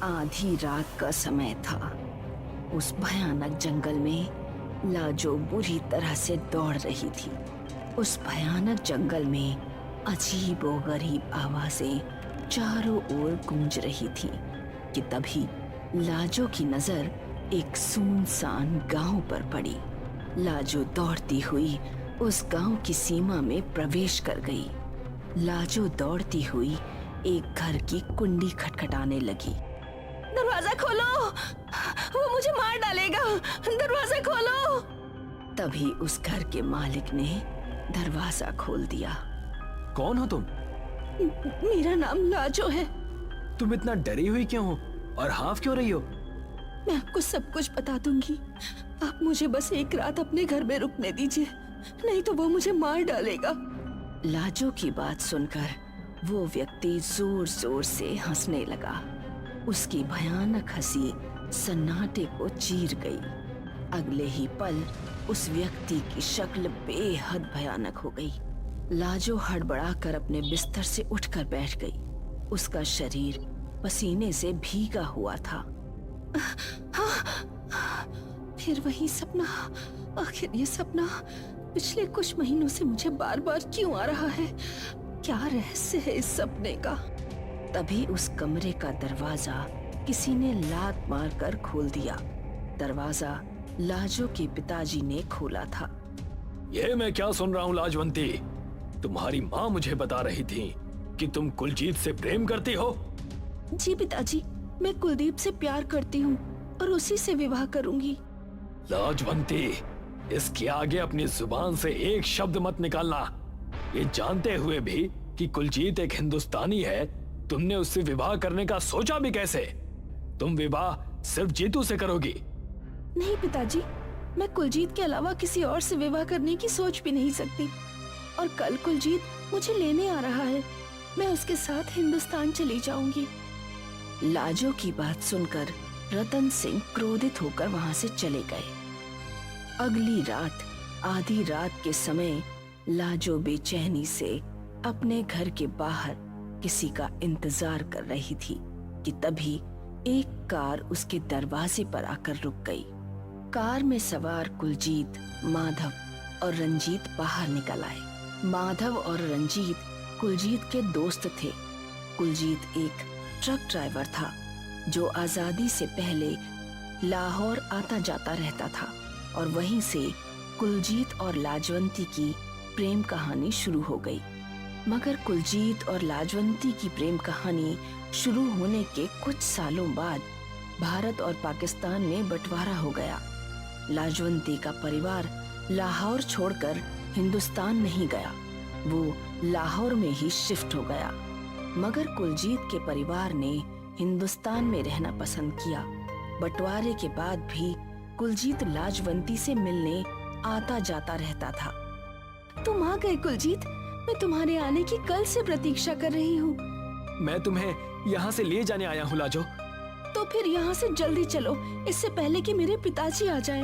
आधी रात का समय था। उस भयानक जंगल में लाजो बुरी तरह से दौड़ रही थी। उस भयानक जंगल में अजीबोगरीब आवाजें चारों ओर गूंज रही थी कि तभी लाजो की नजर एक सुनसान गांव पर पड़ी। लाजो दौड़ती हुई उस गांव की सीमा में प्रवेश कर गई। लाजो दौड़ती हुई एक घर की कुंडी खटखटाने लगी। दरवाजा खोलो, वो मुझे मार डालेगा, दरवाजा खोलो। तभी उस घर के मालिक ने दरवाजा खोल दिया। कौन हो तुम? मेरा नाम लाजो है। तुम इतना डरी हुई क्यों हो और हाफ क्यों रही हो? मैं आपको सब कुछ बता दूंगी, आप मुझे बस एक रात अपने घर में रुकने दीजिए, नहीं तो वो मुझे मार डालेगा। लाजो की बात सुनकर वो व्यक्ति जोर जोर से हंसने लगा। उसकी भयानक हंसी सन्नाटे को चीर गई। अगले ही पल उस व्यक्ति की शक्ल बेहद भयानक हो गई। लाजो हड़बड़ाकर अपने बिस्तर से उठकर बैठ गई। उसका शरीर पसीने से भीगा हुआ था। फिर वही सपना, आखिर ये सपना पिछले कुछ महीनों से मुझे बार बार क्यों आ रहा है? क्या रहस्य है इस सपने का? तभी उस कमरे का दरवाजा किसी ने लात मारकर खोल दिया। दरवाजा लाजो के पिताजी ने खोला था। ये मैं क्या सुन रहा हूँ लाजवंती? तुम्हारी माँ मुझे बता रही थी कि तुम कुलजीत से प्रेम करती हो। जी पिताजी, मैं कुलदीप से प्यार करती हूँ और उसी से विवाह करूंगी। लाजवंती, इसके आगे अपनी जुबान से एक शब्द मत निकालना। ये जानते हुए भी कि कुलजीत एक हिंदुस्तानी है, तुमने उससे विवाह करने का सोचा भी कैसे? तुम विवाह सिर्फ जीतू से करोगी। नहीं पिताजी, मैं कुलजीत के अलावा किसी और से विवाह करने की सोच भी नहीं सकती। और कल कुलजीत मुझे लेने आ रहा है, मैं उसके साथ हिंदुस्तान चली जाऊंगी। लाजो की बात सुनकर रतन सिंह क्रोधित होकर वहां से चले गए। अगली रात आधी रात के समय लाजो बेचैनी से अपने घर के बाहर किसी का इंतजार कर रही थी कि तभी एक कार उसके दरवाजे पर आकर रुक गई। कार में सवार कुलजीत, माधव और रंजीत बाहर निकल आए। माधव और रंजीत कुलजीत के दोस्त थे। कुलजीत एक ट्रक ड्राइवर था जो आजादी से पहले लाहौर आता जाता रहता था और वहीं से कुलजीत और लाजवंती की प्रेम कहानी शुरू हो गई। मगर कुलजीत और लाजवंती की प्रेम कहानी शुरू होने के कुछ सालों बाद भारत और पाकिस्तान में बंटवारा हो गया। लाजवंती का परिवार लाहौर छोड़कर हिंदुस्तान नहीं गया, वो लाहौर में ही शिफ्ट हो गया। मगर कुलजीत के परिवार ने हिंदुस्तान में रहना पसंद किया। बंटवारे के बाद भी कुलजीत लाजवंती से मिलने आता जाता रहता था। तुम आ गए कुलजीत, मैं तुम्हारे आने की कल से प्रतीक्षा कर रही हूँ। मैं तुम्हें यहाँ से ले जाने आया हूँ लाजो। तो फिर यहाँ से जल्दी चलो, इससे पहले कि मेरे पिताजी आ जाएं।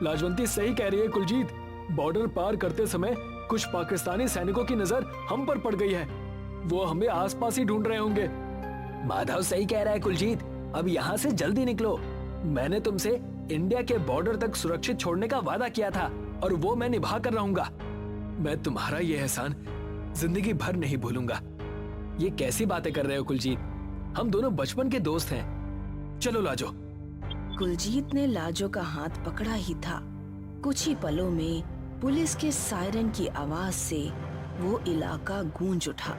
लाजवंती सही कह रही है कुलजीत, बॉर्डर पार करते समय कुछ पाकिस्तानी सैनिकों की नजर हम पर पड़ गई है, वो हमें आसपास ही ढूंढ रहे होंगे। माधव सही कह रहा है कुलजीत, अब यहाँ से जल्दी निकलो। मैंने तुमसे इंडिया के बॉर्डर तक सुरक्षित छोड़ने का वादा किया था और वो मैं निभा कर रहूंगा। मैं तुम्हारा ये एहसान जिंदगी भर नहीं भूलूंगा। ये कैसी बातें कर रहे हो कुलजीत, हम दोनों बचपन के दोस्त हैं। चलो लाजो। कुलजीत ने लाजो का हाथ पकड़ा ही था, कुछ ही पलों में पुलिस के सायरन की आवाज से वो इलाका गूंज उठा।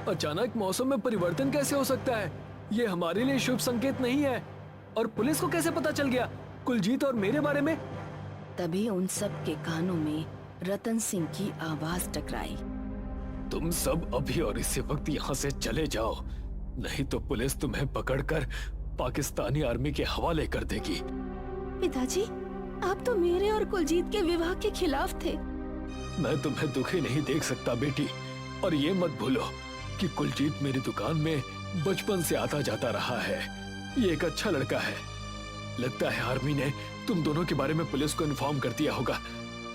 अचानक मौसम में परिवर्तन कैसे हो सकता है? ये हमारे लिए शुभ संकेत नहीं है। और पुलिस को कैसे पता चल गया कुलजीत और मेरे बारे में? तभी उन सब के कानों में रतन सिंह की आवाज टकराई। तुम सब अभी और इसी वक्त यहाँ से चले जाओ, नहीं तो पुलिस तुम्हें पकड़कर पाकिस्तानी आर्मी के हवाले कर देगी। पिताजी, आप तो मेरे और कुलजीत के विवाह के खिलाफ थे। मैं तुम्हें दुखी नहीं देख सकता बेटी, और ये मत भूलो कि कुलजीत मेरी दुकान में बचपन से आता जाता रहा है। ये एक अच्छा लड़का है। लगता है आर्मी ने तुम दोनों के बारे में पुलिस को इन्फॉर्म कर दिया होगा।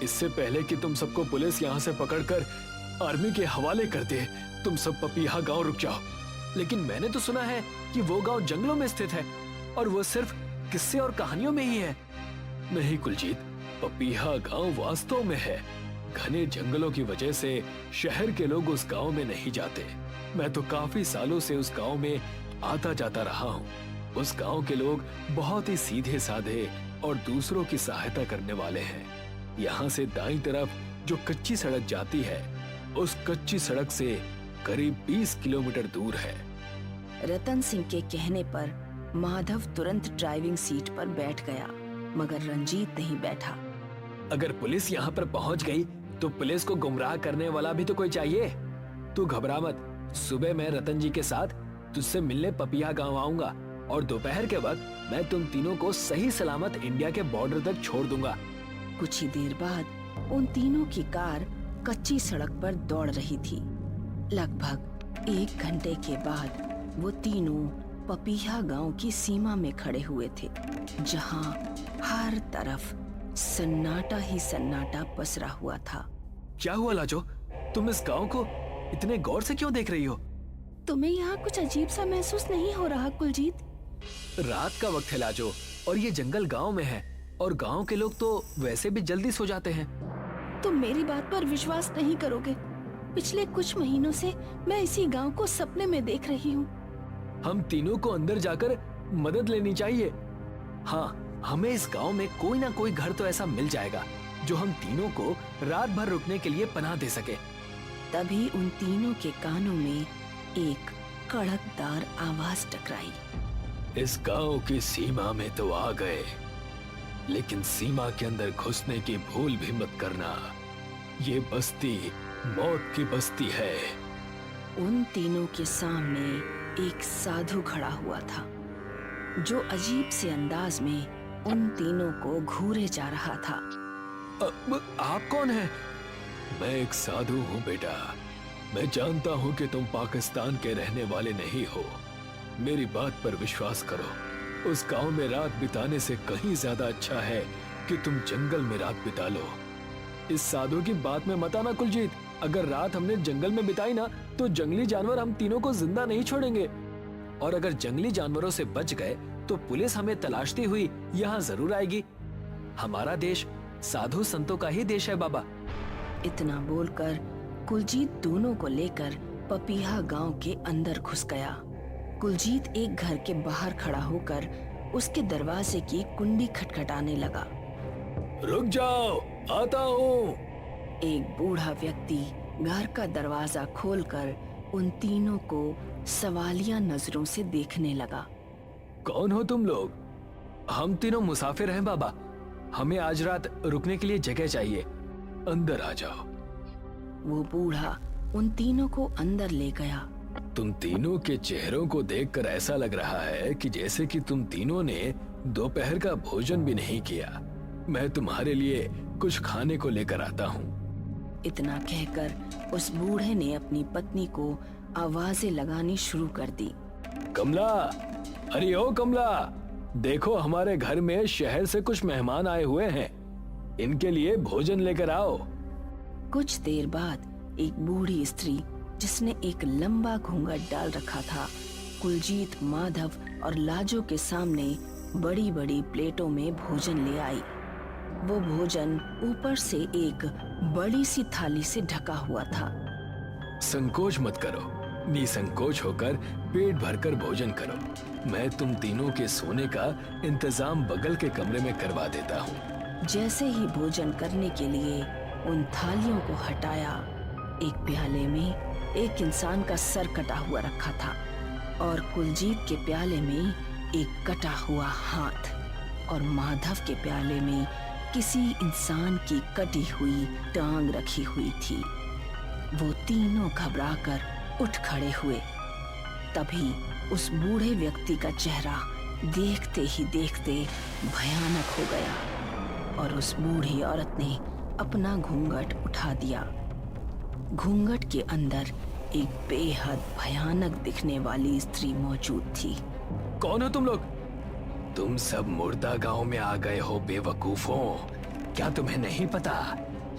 इससे पहले कि तुम सबको पुलिस यहाँ से पकड़कर आर्मी के हवाले कर दे, तुम सब पपीहा गांव रुक जाओ। लेकिन मैंने तो सुना है कि वो गांव जंगलों में स्थित है और वो सिर्फ किस्से और कहानियों में ही है। नहीं कुलजीत, पपीहा गांव वास्तव में है। घने जंगलों की वजह से शहर के लोग उस गांव में नहीं जाते। मैं तो काफी सालों से उस गांव में आता जाता रहा हूँ। उस गांव के लोग बहुत ही सीधे साधे और दूसरों की सहायता करने वाले हैं। यहाँ से दाईं तरफ जो कच्ची सड़क जाती है, उस कच्ची सड़क से करीब 20 किलोमीटर दूर है। रतन सिंह के कहने पर माधव तुरंत ड्राइविंग सीट पर बैठ गया, मगर रंजीत नहीं बैठा। अगर पुलिस यहाँ पर पहुँच गई तो पुलिस को गुमराह करने वाला भी तो कोई चाहिए। तू घबरा मत, सुबह मैं रतन जी के साथ तुझसे मिलने पपिया गांव आऊंगा और दोपहर के वक्त मैं तुम तीनों को सही सलामत इंडिया के बॉर्डर तक छोड़ दूंगा। कुछ ही देर बाद उन तीनों की कार कच्ची सड़क पर दौड़ रही थी। लगभग 1 घंटे के बाद वो तीनों पपीहा गांव की सीमा में खड़े हुए थे, जहां हर तरफ सन्नाटा ही सन्नाटा पसरा हुआ था। क्या हुआ लाजो, तुम इस गांव को इतने गौर से क्यों देख रही हो? तुम्हें यहाँ कुछ अजीब सा महसूस नहीं हो रहा कुलजीत? रात का वक्त है लाजो, और ये जंगल गांव में है और गांव के लोग तो वैसे भी जल्दी सो जाते हैं। तुम मेरी बात पर विश्वास नहीं करोगे। पिछले कुछ महीनों से मैं इसी गांव को सपने में देख रही हूँ। हम तीनों को अंदर जाकर मदद लेनी चाहिए। हाँ, हमें इस गांव में कोई ना कोई घर तो ऐसा मिल जाएगा जो हम तीनों को रात भर रुकने के लिए पनाह दे सके। तभी उन तीनों के कानों में एक कड़कदार आवाज टकराई। इस गांव की सीमा में तो आ गए, लेकिन सीमा के अंदर घुसने की भूल भी मत करना। ये बस्ती मौत की बस्ती है। उन तीनों के सामने एक साधु खड़ा हुआ था, जो अजीब से अंदाज में उन तीनों को घूरे जा रहा था। आप कौन हैं? मैं एक साधु हूँ बेटा। मैं जानता हूँ कि तुम पाकिस्तान के रहने वाले नहीं हो। मेरी बात पर विश्वास करो। उस गांव में रात बिताने से कहीं ज्यादा अच्छा है कि तुम जंगल में रात बिता लो। इस साधु की बात में मत आना कुलजीत। अगर रात हमने जंगल में बिताई ना, तो जंगली जानवर हम तीनों को जिंदा नहीं छोड़ेंगे। और अगर जंगली जानवरों से बच गए तो पुलिस हमें तलाशती हुई यहाँ जरूर आएगी। हमारा देश साधु संतों का ही देश है बाबा। इतना बोलकर कुलजीत दोनों को लेकर पपीहा गांव के अंदर घुस गया। कुलजीत एक घर के बाहर खड़ा होकर उसके दरवाजे की कुंडी खटखटाने लगा। रुक जाओ, आता हूँ। एक बूढ़ा व्यक्ति घर का दरवाजा खोलकर उन तीनों को सवालिया नजरों से देखने लगा। कौन हो तुम लोग? हम तीनों मुसाफिर हैं बाबा। हमें आज रात रुकने के लिए जगह चाहिए। अंदर आ जाओ। वो बूढ़ा उन तीनों को अंदर ले गया। तुम तीनों के चेहरों को देखकर ऐसा लग रहा है कि जैसे कि तुम तीनों ने दोपहर का भोजन भी नहीं किया। मैं तुम्हारे लिए कुछ खाने को लेकर आता हूँ। इतना कहकर उस बूढ़े ने अपनी पत्नी को आवाजें लगानी शुरू कर दी। कमला, अरे ओ कमला, देखो हमारे घर में शहर से कुछ मेहमान आए हुए हैं। इनके लिए भोजन लेकर आओ। कुछ देर बाद एक बूढ़ी स्त्री, जिसने एक लंबा घूंघट डाल रखा था, कुलजीत, माधव और लाजो के सामने बड़ी बड़ी प्लेटों में भोजन ले आई। वो भोजन ऊपर से एक बड़ी सी थाली से ढका हुआ था। संकोच मत करो, निसंकोच होकर पेट भरकर भोजन करो। मैं तुम तीनों के सोने का इंतजाम बगल के कमरे में करवा देता हूँ। जैसे ही भोजन करने के लिए उन थालियों को हटाया, एक प्याले में एक इंसान का सर कटा हुआ रखा था और कुलजीत के प्याले में एक कटा हुआ हाथ और माधव के प्याले में किसी इंसान की कटी हुई टांग रखी हुई थी। वो तीनों घबराकर उठ खड़े हुए। तभी उस बूढ़े व्यक्ति का चेहरा देखते ही देखते भयानक हो गया और उस बूढ़ी औरत ने अपना घूंघट उठा दिया। घूंघट के अंदर एक बेहद भयानक दिखने वाली स्त्री मौजूद थी। कौन हो तुम लोग? तुम सब मुर्दा गांव में आ गए हो बेवकूफों। क्या तुम्हें नहीं पता?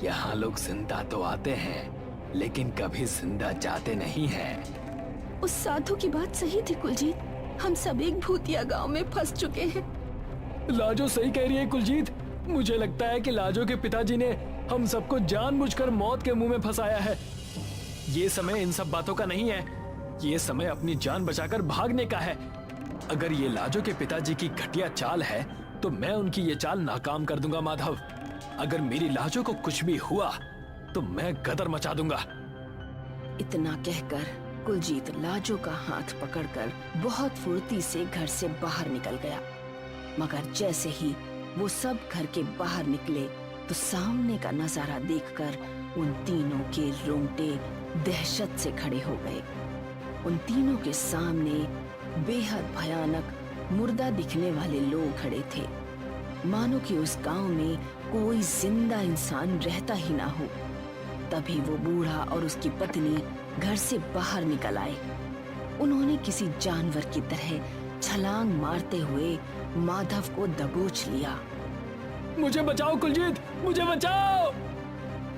यहाँ लोग जिंदा तो आते हैं, लेकिन कभी जिंदा जाते नहीं हैं। उस साधु की बात सही थी कुलजीत। हम सब एक भूतिया गांव में फंस चुके हैं। लाजो सही कह रही है कुलजीत। मुझे लगता है कि लाजो के पिताजी ने हम सबको जानबूझकर मौत के मुंह में फंसाया है। ये समय इन सब बातों का नहीं है। ये समय अपनी जान बचाकर भागने का है। अगर ये लाजो के पिताजी की घटिया चाल है तो मैं उनकी ये चाल नाकाम कर दूंगा माधव। अगर मेरी लाजो को कुछ भी हुआ तो मैं गदर मचा दूंगा। इतना कहकर कुलजीत लाजो का हाथ पकड़कर बहुत फुर्ती से घर से बाहर निकल गया। मगर जैसे ही वो सब घर के बाहर निकले तो सामने का नजारा देखकर उन तीनों के रोंगटे दहशत से खड़े हो गए। उन तीनों के सामने बेहद भयानक मुर्दा दिखने वाले लोग खड़े थे, मानो कि उस गांव में कोई जिंदा इंसान रहता ही ना हो। तभी वो बूढ़ा और उसकी पत्नी घर से बाहर निकल आए। उन्होंने किसी जानवर की तरह छलांग मारते हुए माधव को दबोच लिया। मुझे बचाओ कुलजीत, मुझे बचाओ।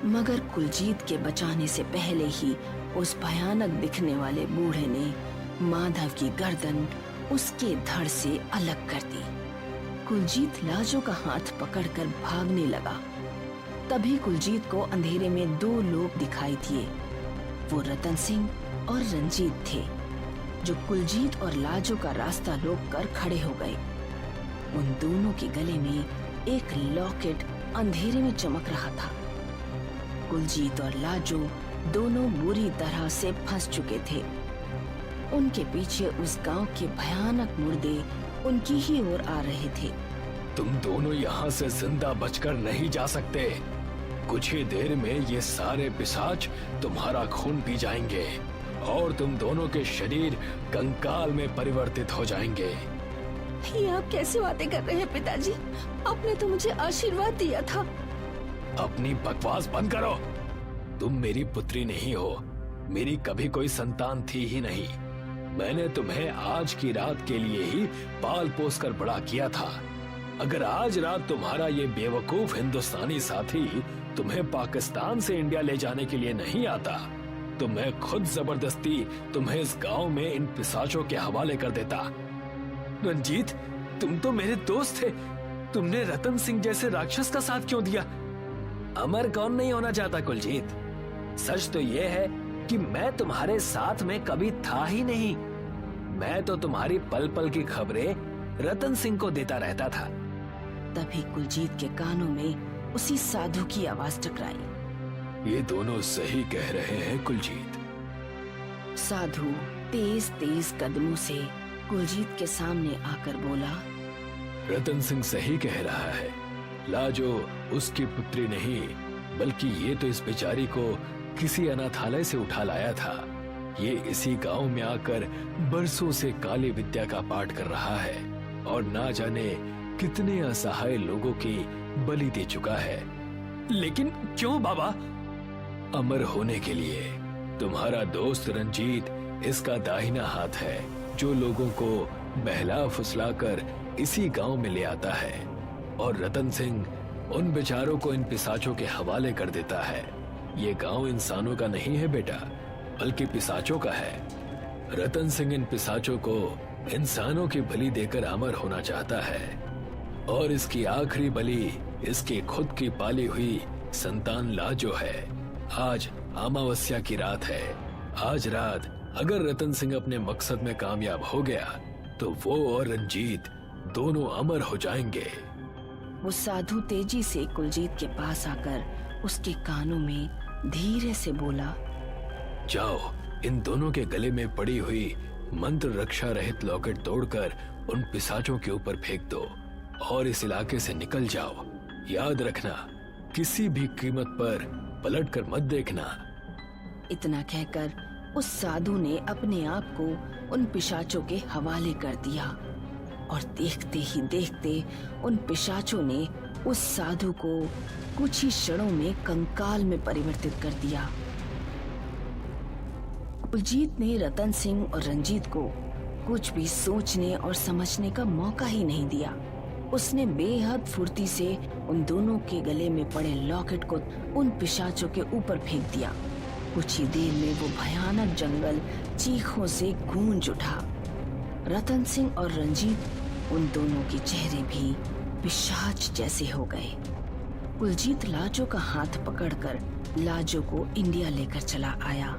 मगर कुलजीत के बचाने से पहले ही उस भयानक दिखने वाले बूढ़े ने माधव की गर्दन उसके धड़ से अलग कर दी। कुलजीत लाजो का हाथ पकड़कर भागने लगा। तभी कुलजीत को अंधेरे में दो लोग दिखाई दिए। वो रतन सिंह और रंजीत थे, जो कुलजीत और लाजो का रास्ता रोककर खड़े हो गए। उन दोनों के गले में एक लॉकेट अंधेरे में चमक रहा था। कुलजीत और लाजो दोनों बुरी तरह से फंस चुके थे। उनके पीछे उस गांव के भयानक मुर्दे उनकी ही ओर आ रहे थे। तुम दोनों यहाँ से जिंदा बचकर नहीं जा सकते। कुछ ही देर में ये सारे पिशाच तुम्हारा खून पी जाएंगे और तुम दोनों के शरीर कंकाल में परिवर्तित हो जाएंगे। ये आप कैसी बातें कर रहे हैं पिताजी? आपने तो मुझे आशीर्वाद दिया था। अपनी बकवास बंद करो। तुम मेरी पुत्री नहीं हो, मेरी कभी कोई संतान थी ही नहीं। मैंने तुम्हें आज की रात के लिए ही पाल पोस कर बड़ा किया था। अगर आज रात तुम्हारा ये बेवकूफ हिंदुस्तानी साथी तुम्हें पाकिस्तान से इंडिया ले जाने के लिए नहीं आता तो मैं खुद जबरदस्ती तुम्हें इस गांव में इन पिशाचों के हवाले कर देता। रंजीत, तुम तो मेरे दोस्त थे। तुमने रतन सिंह जैसे राक्षस का साथ क्यों दिया? अमर कौन नहीं होना चाहता कुलजीत? सच तो ये है कि मैं तुम्हारे साथ में कभी था ही नहीं। मैं तो तुम्हारी पल पल की खबरें रतन सिंह को देता रहता था। तभी कुलजीत के कानों में उसी साधु की आवाज टकराई। ये दोनों सही कह रहे हैं कुलजीत। साधु तेज तेज कदमों से कुलजीत के सामने आकर बोला, रतन सिंह सही कह रहा है। लाजो उसकी पुत्री नहीं, बल्कि ये तो इस बेचारी को किसी अनाथालय से उठा लाया था। ये इसी गांव में आकर बरसों से काली विद्या का पाठ कर रहा है और ना जाने कितने असहाय लोगों की बलि दे चुका है। लेकिन क्यों बाबा? अमर होने के लिए। तुम्हारा दोस्त रंजीत इसका दाहिना हाथ है, जो लोगों को बहला फुसलाकर इसी गांव में ले आता है, और रतन सिंह उन बेचारों को इन पिशाचों के हवाले कर देता है। ये गांव इंसानों का नहीं है बेटा, बल्कि पिशाचों का है। रतन सिंह इन पिशाचों को इंसानों की बलि देकर अमर होना चाहता है, और इसकी आखिरी बलि इसकी खुद की पाली हुई संतान लाजो है। आज अमावस्या की रात है। आज रात अगर रतन सिंह अपने मकसद में कामयाब हो गया तो वो और रंजीत दोनों अमर हो जाएंगे। वो साधु तेजी से कुलजीत के पास आकर उसके कानों में धीरे से बोला, जाओ, इन दोनों के गले में पड़ी हुई मंत्र रक्षा रहित लॉकेट तोड़कर उन पिशाचों के ऊपर फेंक दो और इस इलाके से निकल जाओ। याद रखना, किसी भी कीमत पर पलट कर मत देखना। इतना कहकर उस साधु ने अपने आप को उन पिशाचों के हवाले कर दिया, और देखते ही देखते उन पिशाचों ने उस साधु को कुछ ही क्षणों में कंकाल में परिवर्तित कर दिया। कुलजीत ने रतन सिंह और रंजीत को कुछ भी सोचने और समझने का मौका ही नहीं दिया। उसने बेहद फुर्ती से उन दोनों के गले में पड़े लॉकेट को उन पिशाचों के ऊपर फेंक दिया। कुछ ही देर में वो भयानक जंगल चीखों से गूंज उठा। रतन सिंह और रंजीत, उन दोनों के चेहरे भी पिशाच जैसे हो गए। कुलजीत लाजो का हाथ पकड़कर लाजो को इंडिया लेकर चला आया।